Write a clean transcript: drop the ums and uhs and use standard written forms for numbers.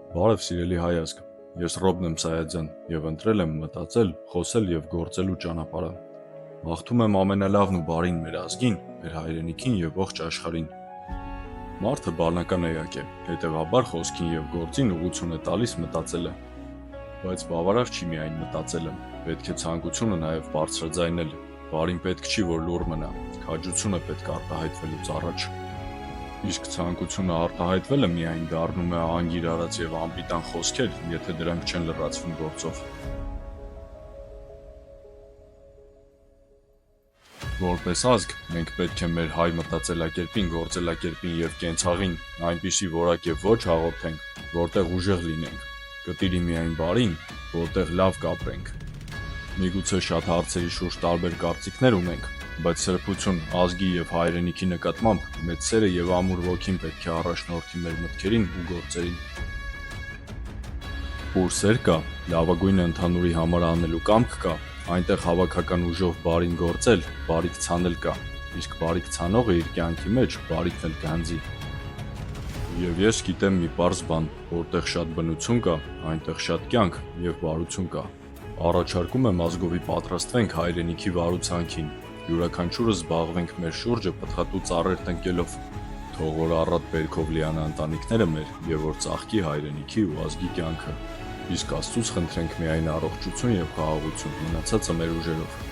Բարև սիրելի հայազգ, ես Ռոբն եմ Սայադյան և ընտրել եմ մտածել, խոսել և գործելու ճանապարհը։ Մաղթում եմ ամենալավն ու բարին մեր ազգին, մեր հայրենիքին և ողջ աշխարհին։ Մարդը բառնական էակ է, հետևաբար խոսքին և գործին ուղղություն է տալիս մտածելը։ Բայց բավարար չի միայն մտածելը, պետք է ցանկությունը նաև բարձրաձայնել, բարին պետք չի, որ լուռ մնա, քաջությունը պետք է արտահայտվելուց առաջ։ Իսկ ցանկությունը արտահայտվելը միայն դառնում է անգիր արած և անպիտան խոսքեր, եթե դրանք չեն լրացվում գործով։ Որպես ազգ, մենք պետք է մեր հայ մտածելակերպին, գործելակերպին և կենցաղին այնպիսի որակ և ոճ հաղորդենք, որտեղ ուժեղ լինենք, կտիրի միայն բարին, որտեղ լավ կապրենք։ Միգուցե շատ հարցերի շուրջ տարբեր կարծիքներ ունենք, բայց սրբություն, ազգի և հայրենիքի նկատմամբ մեծ սերը և ամուր ոգին պետք է առաջնորդի մեր մտքերին ու գործերին։ Ուր սեր կա, լավագույնը ընդհանուրի համար անելու կամք կա, այնտեղ հավաքական ուժով բարին գործել, բարիք ցանել կա, իսկ բարիք ցանողը իր կյանքի մեջ բարիքն էլ կհանձի։ Եվ ես գիտեմ մի պարզ բան, որտեղ շատ բնություն կա, այնտեղ շատ կյանք և բարություն կա։ Առաջարկում եմ ազգովի պատրաստվենք հայրենիքի վարուցանքին, յուրաքանչյուրս զբաղվենք մեր շուրջը պտղատու ծառեր տնկելով, թող որ առատ բերքով լիանա ընտանիքները մեր և որ ծաղկի հայրենիքի ու ազգի կյանքը։ Իսկ Աստծուց խնդրենք միայն առողջություն և խաղաղություն, մնացածը մեր ուժերով։